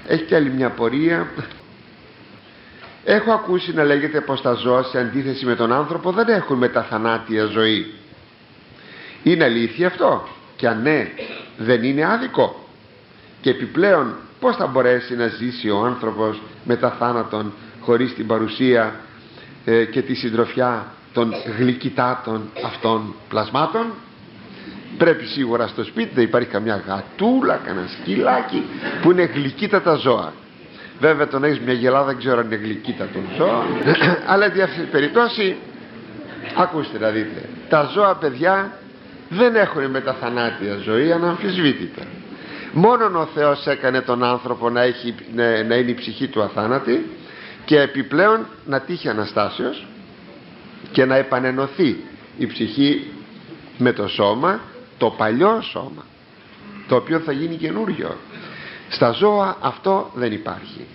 Έχει και άλλη μια πορεία. Έχω ακούσει να λέγεται πως τα ζώα σε αντίθεση με τον άνθρωπο δεν έχουν μεταθανάτια ζωή. Είναι αλήθεια αυτό? Και αν ναι, δεν είναι άδικο? Και επιπλέον, πώς θα μπορέσει να ζήσει ο άνθρωπος μετά θάνατον χωρίς την παρουσία και τη συντροφιά των γλυκυτάτων αυτών πλασμάτων? Πρέπει σίγουρα στο σπίτι να υπάρχει καμιά γατούλα, κανένα σκυλάκι που είναι γλυκύτατα ζώα. Βέβαια τον έχεις μια γελάδα, δεν ξέρω αν είναι γλυκύτατο ζώο. Αλλά για αυτή την περίπτωση, ακούστε να δείτε, τα ζώα, παιδιά, δεν έχουν μεταθανάτια ζωή αναμφισβήτητα. Μόνον ο Θεός έκανε τον άνθρωπο να είναι η ψυχή του αθάνατη και επιπλέον να τύχει Αναστάσεως και να επανενωθεί η ψυχή με το σώμα, το παλιό σώμα, το οποίο θα γίνει καινούριο. Στα ζώα αυτό δεν υπάρχει.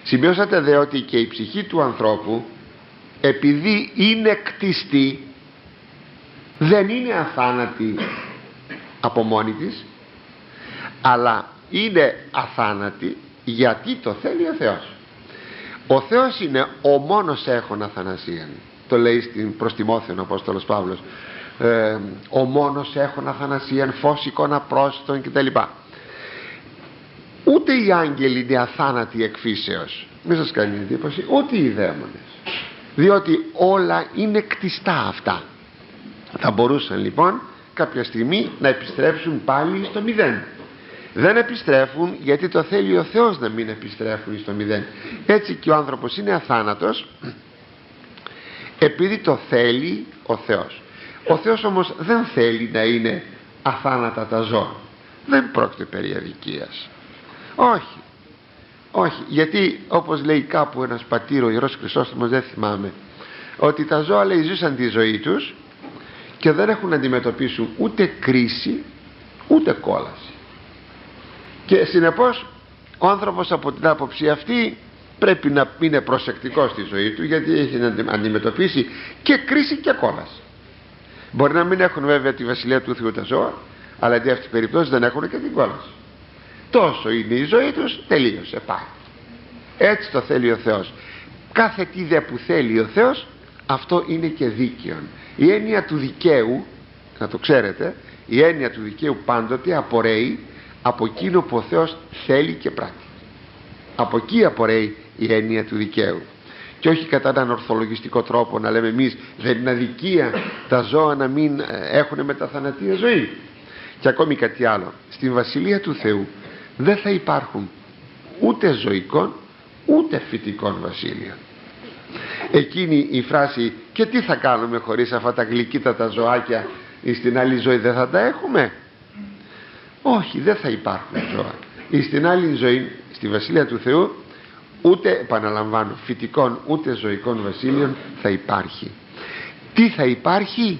Σημειώσατε δε ότι και η ψυχή του ανθρώπου, επειδή είναι κτιστή, δεν είναι αθάνατη από μόνη της, αλλά είναι αθάνατη γιατί το θέλει ο Θεός. Ο Θεός είναι ο μόνος έχων αθανασίαν. Το λέει προς Τιμόθεον ο Απόστολος Παύλος. Ο μόνος έχων αθανασίαν, φως εικόνα πρόσιτον κτλ. Ούτε οι άγγελοι είναι αθάνατοι εκ φύσεως, μην σας κάνει εντύπωση, ούτε οι δαίμονες, διότι όλα είναι κτιστά αυτά. Θα μπορούσαν λοιπόν κάποια στιγμή να επιστρέψουν πάλι στο μηδέν. Δεν επιστρέφουν γιατί το θέλει ο Θεός να μην επιστρέφουν στο μηδέν. Έτσι και ο άνθρωπος είναι αθάνατος επειδή το θέλει ο Θεός. Ο Θεός όμως δεν θέλει να είναι αθάνατα τα ζώα. Δεν πρόκειται περί αδικίας. Όχι, όχι, γιατί όπως λέει κάπου ένας πατήρ, ο Ιερός Χρυσόστομος, δεν θυμάμαι, ότι τα ζώα, λέει, ζούσαν τη ζωή τους και δεν έχουν να αντιμετωπίσουν ούτε κρίση ούτε κόλαση, και συνεπώς ο άνθρωπος από την άποψη αυτή πρέπει να είναι προσεκτικός στη ζωή του, γιατί έχει να αντιμετωπίσει και κρίση και κόλαση. Μπορεί να μην έχουν βέβαια τη βασιλεία του Θεού τα ζώα, αλλά αντί αυτή την περίπτωση δεν έχουν και την κόλαση. Τόσο είναι η ζωή τους, τελείωσε, πάει. Έτσι το θέλει ο Θεός. Κάθε τι δε που θέλει ο Θεός, αυτό είναι και δίκαιο. Η έννοια του δικαίου, να το ξέρετε, η έννοια του δικαίου πάντοτε απορρέει από εκείνο που ο Θεός θέλει και πράττει. Από εκεί απορρέει η έννοια του δικαίου, και όχι κατά έναν ορθολογιστικό τρόπο να λέμε εμείς δεν είναι αδικία τα ζώα να μην έχουν μεταθανατία ζωή. Και ακόμη κάτι άλλο, στην Βασιλεία του Θεού δεν θα υπάρχουν ούτε ζωικών ούτε φυτικών βασίλειων. Εκείνη η φράση «και τι θα κάνουμε χωρίς αυτά τα γλυκύτατα ζωάκια, στην άλλη ζωή δεν θα τα έχουμε?» Όχι, δεν θα υπάρχουν ζώα. Στην άλλη ζωή, στη Βασιλεία του Θεού, ούτε, επαναλαμβάνω, φυτικών ούτε ζωικών βασίλειων θα υπάρχει. Τι θα υπάρχει?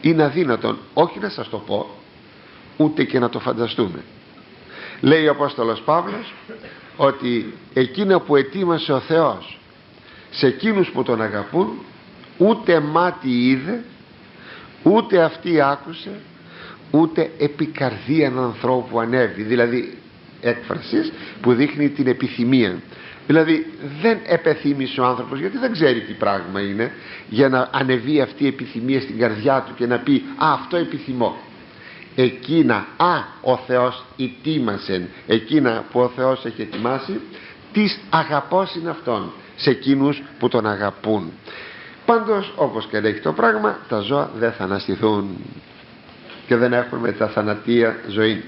Είναι αδύνατον όχι να σας το πω, ούτε και να το φανταστούμε. Λέει ο Απόστολος Παύλος ότι εκείνο που ετοίμασε ο Θεός σε εκείνους που τον αγαπούν, ούτε μάτι είδε, ούτε αυτή άκουσε, ούτε επί καρδίαν ανθρώπου ανέβη. Δηλαδή έκφρασης που δείχνει την επιθυμία. Δηλαδή δεν επεθύμησε ο άνθρωπος, γιατί δεν ξέρει τι πράγμα είναι, για να ανεβεί αυτή η επιθυμία στην καρδιά του και να πει «Α, αυτό επιθυμώ». Εκείνα ο Θεός ετοίμασε, εκείνα που ο Θεός έχει ετοιμάσει, τις αγαπώς είναι αυτόν σε εκείνους που τον αγαπούν. Πάντως, όπως και λέει το πράγμα, τα ζώα δεν θα αναστηθούν και δεν έχουν μεταθανατία ζωή.